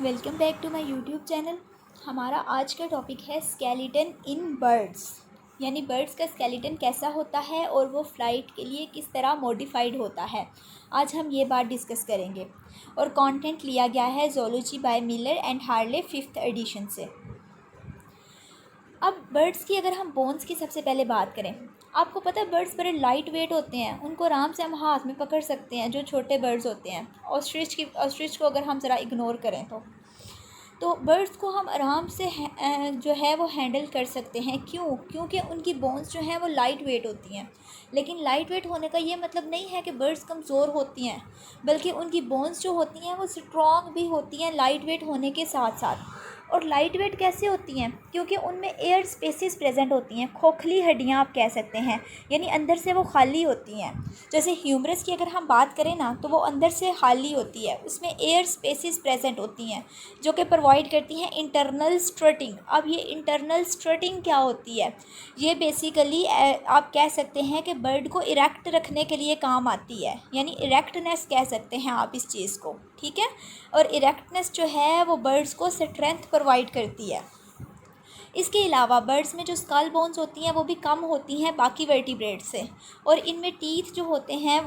Welcome back to my YouTube channel. हमारा आज का टॉपिक है स्केलेटन इन बर्ड्स, यानी बर्ड्स का स्केलेटन कैसा होता है और वो फ़्लाइट के लिए किस तरह मॉडिफाइड होता है। आज हम ये बात डिस्कस करेंगे और कंटेंट लिया गया है zoology by Miller and Harley 5th edition से। अब बर्ड्स की अगर हम बोन्स की सबसे पहले बात करें, आपको पता है बर्ड्स बड़े लाइट वेट होते हैं, उनको आराम से हम हाथ में पकड़ सकते हैं। जो छोटे बर्ड्स होते हैं, ऑस्ट्रिच को अगर हम ज़रा इग्नोर करें तो बर्ड्स को हम आराम से जो है वो हैंडल कर सकते हैं। क्योंकि उनकी बोन्स जो हैं वो लाइट वेट होती हैं। लेकिन लाइट वेट होने का ये मतलब नहीं है कि बर्ड्स कमज़ोर होती हैं, बल्कि उनकी बोन्स जो होती हैं वो स्ट्रॉन्ग भी होती हैं लाइट वेट होने के साथ साथ। और लाइट वेट कैसे होती हैं? क्योंकि उनमें एयर स्पेसेस प्रेजेंट होती हैं, खोखली हड्डियाँ आप कह सकते हैं, यानी अंदर से वो खाली होती हैं। जैसे ह्यूमरस की अगर हम बात करें ना, तो वो अंदर से खाली होती है, उसमें एयर स्पेसेस प्रेजेंट होती हैं जो कि प्रोवाइड करती हैं इंटरनल स्ट्रटिंग। अब ये इंटरनल स्ट्रटिंग क्या होती है? ये बेसिकली आप कह सकते हैं कि बर्ड को इरेक्ट रखने के लिए काम आती है, यानी इरेक्टनेस कह सकते हैं आप इस चीज़ को, ठीक है। और इरेक्टनेस जो है वो बर्ड्स को स्ट्रेंथ प्रोवाइड करती है। इसके अलावा बर्ड्स में जो स्कल बोन्स होती हैं वो भी कम होती हैं बाकी वर्टिब्रेट से, और इनमें टीथ जो होते हैं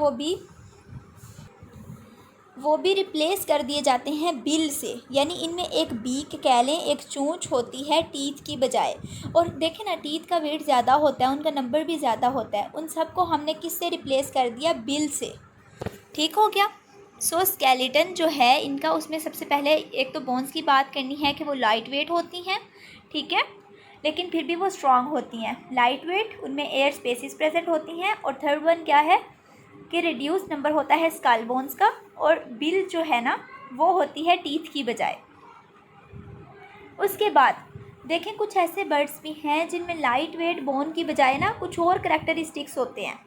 वो भी रिप्लेस कर दिए जाते हैं बिल से, यानी इनमें एक बीक कह लें, एक चोंच होती है टीथ की बजाय। और देखें ना, टीथ का वेट ज़्यादा होता है, उनका नंबर भी ज़्यादा होता है। उन सब को हमने किससे रिप्लेस कर दिया? बिल से। ठीक हो गया। स्केलेटन जो है इनका, उसमें सबसे पहले एक तो बोन्स की बात करनी है कि वो लाइट वेट होती हैं, ठीक है, लेकिन फिर भी वो स्ट्रांग होती हैं। लाइट वेट, उनमें एयर स्पेसिस प्रेजेंट होती हैं। और थर्ड वन क्या है कि रिड्यूस नंबर होता है स्कल बोन्स का, और बिल जो है ना वो होती है टीथ की बजाय। उसके बाद देखें, कुछ ऐसे बर्ड्स भी हैं जिनमें लाइट वेट बोन की बजाय ना कुछ और करैक्टरिस्टिक्स होते हैं।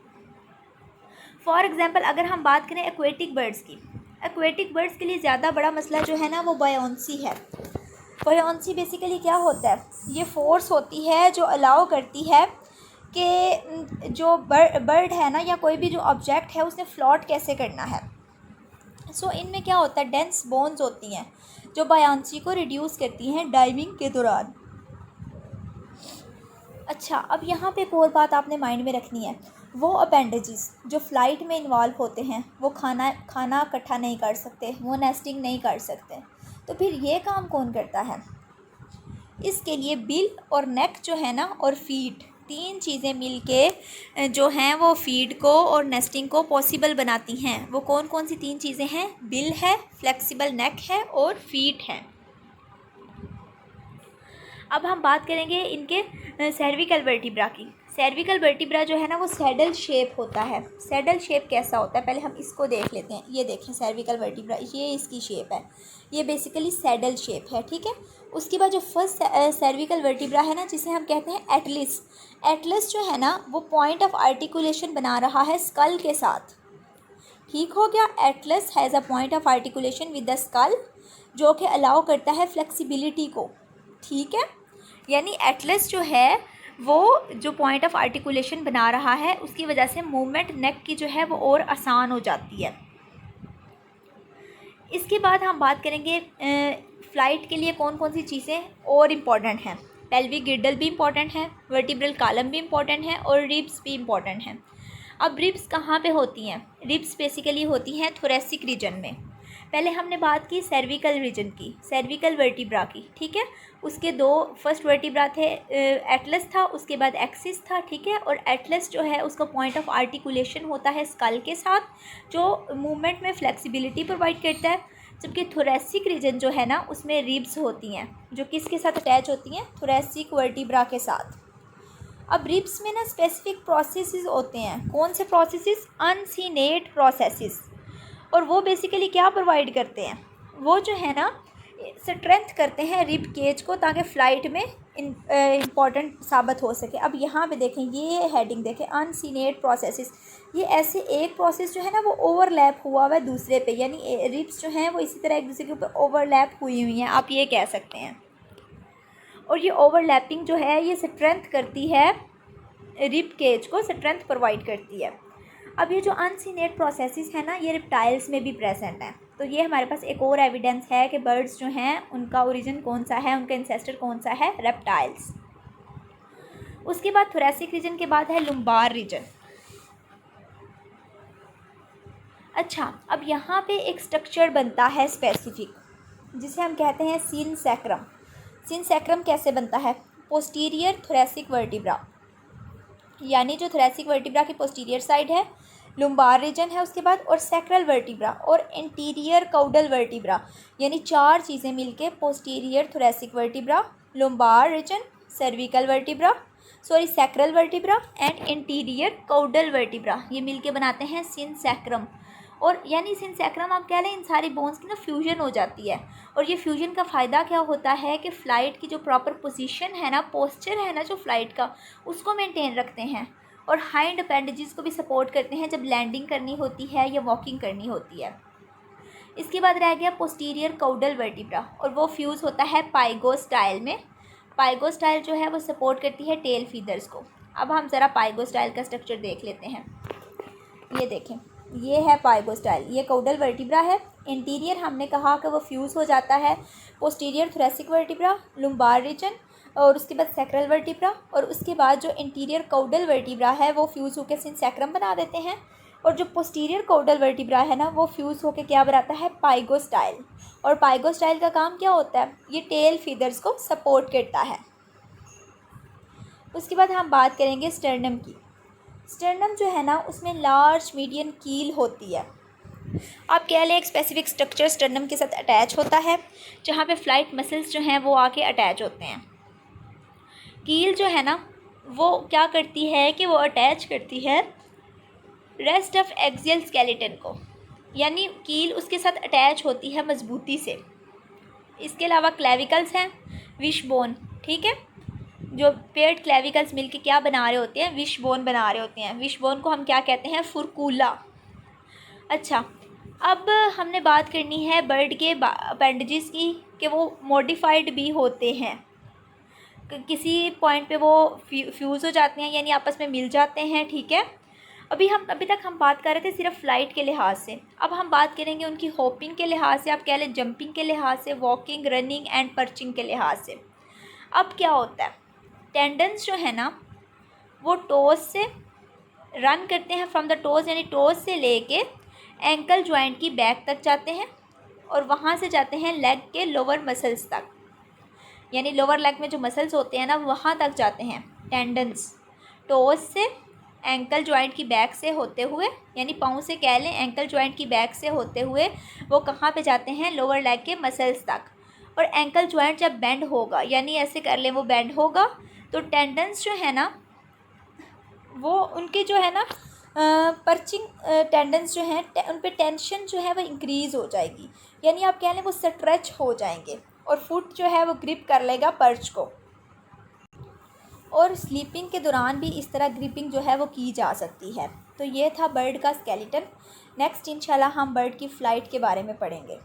फॉर एग्ज़ाम्पल अगर हम बात करें एक्वेटिक बर्ड्स की, एक्वेटिक बर्ड्स के लिए ज़्यादा बड़ा मसला जो है ना वो बायोंसी है। बायोंसी बेसिकली क्या होता है? ये फोर्स होती है जो अलाउ करती है कि जो बर्ड है ना, या कोई भी जो ऑब्जेक्ट है, उसने फ्लोट कैसे करना है। सो इनमें क्या होता है, डेंस बोन्स होती हैं जो बायोंसी को रिड्यूस करती हैं डाइविंग के दौरान। अच्छा, अब यहाँ पे एक और बात आपने माइंड में रखनी है, वो अपेंडेजेस जो फ़्लाइट में इन्वॉल्व होते हैं वो खाना इकट्ठा नहीं कर सकते, वो नेस्टिंग नहीं कर सकते। तो फिर ये काम कौन करता है? इसके लिए बिल और नेक जो है ना, और फीट, तीन चीज़ें मिलके जो हैं वो फीड को और नेस्टिंग को पॉसिबल बनाती हैं। वो कौन कौन सी तीन चीज़ें हैं? बिल है, फ्लेक्सिबल नेक है और फीट है। अब हम बात करेंगे इनके सर्विकल वर्टिब्रा की। सर्विकल वर्टिब्रा जो है ना वो सैडल शेप होता है। सैडल शेप कैसा होता है, पहले हम इसको देख लेते हैं। ये देखें सर्विकल वर्टिब्रा, ये इसकी शेप है, ये बेसिकली सैडल शेप है, ठीक है। उसके बाद जो फर्स्ट सर्विकल वर्टिब्रा है ना, जिसे हम कहते हैं एटलस। एटलस जो है ना वो पॉइंट ऑफ आर्टिकुलेशन बना रहा है स्कल के साथ, ठीक हो गया। Atlas has a point of articulation with the skull, जो कि अलाउ करता है फ्लेक्सिबिलिटी को, ठीक है। यानी एटलस जो है वो जो पॉइंट ऑफ आर्टिकुलेशन बना रहा है, उसकी वजह से मूवमेंट नेक की जो है वो और आसान हो जाती है। इसके बाद हम बात करेंगे फ़्लाइट के लिए कौन कौन सी चीज़ें और इम्पॉर्टेंट हैं। पेल्विक गिर्डल भी इम्पॉर्टेंट है, वर्टिब्रल कॉलम भी इम्पॉर्टेंट है, और रिब्स भी इम्पॉर्टेंट हैं। अब रिब्स कहाँ पे होती हैं? रिब्स बेसिकली होती हैं थोरेसिक रीजन में। पहले हमने बात की सर्विकल रीजन की, सर्विकल वर्टिब्रा की, ठीक है। उसके दो फर्स्ट वर्टिब्रा थे, एटलस था, उसके बाद एक्सिस था, ठीक है। और एटलस जो है उसका पॉइंट ऑफ आर्टिकुलेशन होता है स्कल के साथ, जो मूवमेंट में फ्लेक्सिबिलिटी प्रोवाइड करता है। जबकि थोरेसिक रीजन जो है ना उसमें रिब्स होती हैं, जो किसके साथ अटैच होती हैं? थोरेसिक वर्टिब्रा के साथ। अब रिब्स में ना स्पेसिफिक प्रोसेसेस होते हैं। कौन से प्रोसेसेस? Uncinate processes. और वो बेसिकली क्या प्रोवाइड करते हैं? वो जो है ना स्ट्रेंथ करते हैं रिब केज को, ताकि फ़्लाइट में इम्पॉर्टेंट साबित हो सके। अब यहाँ पे देखें, ये हेडिंग देखें, अनसीनेट प्रोसेसेस। ये ऐसे एक प्रोसेस जो है ना वो ओवरलैप हुआ हुआ है दूसरे पे, यानी रिब्स जो हैं वो इसी तरह एक दूसरे के ऊपर ओवरलैप हुई हुई हैं, आप ये कह सकते हैं। और ये ओवरलैपिंग जो है ये स्ट्रेंथ करती है, रिब केज को स्ट्रेंथ प्रोवाइड करती है। अब ये जो अनसीनेट प्रोसेसेस है ना, ये रिप्टाइल्स में भी प्रेजेंट हैं। तो ये हमारे पास एक और एविडेंस है कि बर्ड्स जो हैं उनका ओरिजिन कौन सा है, उनका इंसेस्टर कौन सा है, रेप्टाइल्स। उसके बाद थोरेसिक रीजन के बाद है लुम्बार रीजन। अच्छा, अब यहाँ पे एक स्ट्रक्चर बनता है स्पेसिफिक, जिसे हम कहते हैं सीन सैक्रम। सीन सैक्रम कैसे बनता है? पोस्टीरियर थोरेसिक वर्टिब्रा, यानी जो थोरेसिक वर्टिब्रा की पोस्टीरियर साइड है, लुम्बार रीजन है उसके बाद, और सैक्रल वर्टिब्रा और इंटीरियर काउडल वर्टिब्रा, यानी 4 चीज़ें मिलके posterior thoracic vertebra, lumbar region, cervical vertebra, sacral vertebra and interior caudal vertebra, ये मिलके बनाते हैं सिन सैक्रम। और यानी सिन सैक्रम आप कह लें, इन सारी बोन्स की ना फ्यूजन हो जाती है। और ये फ्यूजन का फ़ायदा क्या होता है कि फ़्लाइट की जो प्रॉपर पोजीशन है ना, पोस्चर है ना जो फ़्लाइट का, उसको मेंटेन रखते हैं और हाइंड अपेंडेजेस को भी सपोर्ट करते हैं जब लैंडिंग करनी होती है या वॉकिंग करनी होती है। इसके बाद रह गया पोस्टीरियर काउडल वर्टिब्रा, और वो फ्यूज़ होता है पाइगोस्टाइल में। पाइगोस्टाइल जो है वो सपोर्ट करती है टेल फीदर्स को। अब हम ज़रा पाइगोस्टाइल का स्ट्रक्चर देख लेते हैं। ये देखें, ये है पाइगोस्टाइल, ये काउडल वर्टिब्रा है। इंटीरियर हमने कहा कि वो फ्यूज़ हो जाता है posterior thoracic vertebra, lumbar reason, और उसके बाद सैक्रल वर्टिब्रा, और उसके बाद जो इंटीरियर काउडल वर्टिब्रा है वो फ्यूज़ होकर सिन सैक्रम बना देते हैं, और जो पोस्टीरियर काउडल वर्टिब्रा है ना वो फ्यूज़ होकर क्या बनाता है, पाइगोस्टाइल। और पाइगोस्टाइल का काम क्या होता है? ये टेल फीदर्स को सपोर्ट करता है। उसके बाद हम बात करेंगे स्टर्नम की। स्टर्नम जो है ना उसमें लार्ज मीडियन कील होती है। आप कह लें एक स्पेसिफिक स्ट्रक्चर स्टर्नम के साथ अटैच होता है, जहाँ पे फ्लाइट मसल्स जो हैं वो आके अटैच होते हैं। कील जो है ना वो क्या करती है कि वो अटैच करती है रेस्ट ऑफ एक्सियल स्केलेटन को, यानी कील उसके साथ अटैच होती है मजबूती से। इसके अलावा क्लेविकल्स हैं, विश बोन, ठीक है, जो पेयर्ड क्लेविकल्स मिलके क्या बना रहे होते हैं, विश बोन बना रहे होते हैं। विश बोन को हम क्या कहते हैं, फुरकूला। अच्छा, अब हमने बात करनी है बर्ड के अपेंडेजेस की, कि वो मॉडिफाइड भी होते हैं, किसी पॉइंट पे वो फ्यूज़ हो जाते हैं, यानी आपस में मिल जाते हैं, ठीक है। अभी तक हम बात कर रहे थे सिर्फ फ़्लाइट के लिहाज से, अब हम बात करेंगे उनकी होपिंग के लिहाज से, आप कह लें जंपिंग के लिहाज से, वॉकिंग, रनिंग एंड पर्चिंग के लिहाज से। अब क्या होता है, टेंडन्स जो है ना वो टोज़ से रन करते हैं, फ्रॉम द टोज़, यानी टोज़ से लेके एंकल जॉइंट की बैक तक जाते हैं, और वहाँ से जाते हैं लेग के लोअर मसल्स तक, यानी लोअर लेग में जो मसल्स होते हैं ना वहाँ तक जाते हैं टेंडन्स, टोज़ से एंकल जॉइंट की बैक से होते हुए, यानी पाँव से कह लें एंकल जॉइंट की बैक से होते हुए वो कहाँ पे जाते हैं, लोअर लेग के मसल्स तक। और एंकल जॉइंट जब बेंड होगा, यानी ऐसे कर लें वो बेंड होगा, तो टेंडन्स जो है ना वो उनके जो है ना पर्चिंग टेंडन्स जो हैं उन पे टेंशन जो है वो इंक्रीज़ हो जाएगी, यानी आप कह लें वो स्ट्रेच हो जाएंगे, और फुट जो है वो ग्रिप कर लेगा पर्च को। और स्लीपिंग के दौरान भी इस तरह ग्रिपिंग जो है वो की जा सकती है। तो ये था बर्ड का स्केलेटन। नेक्स्ट इंशाल्लाह हम बर्ड की फ़्लाइट के बारे में पढ़ेंगे।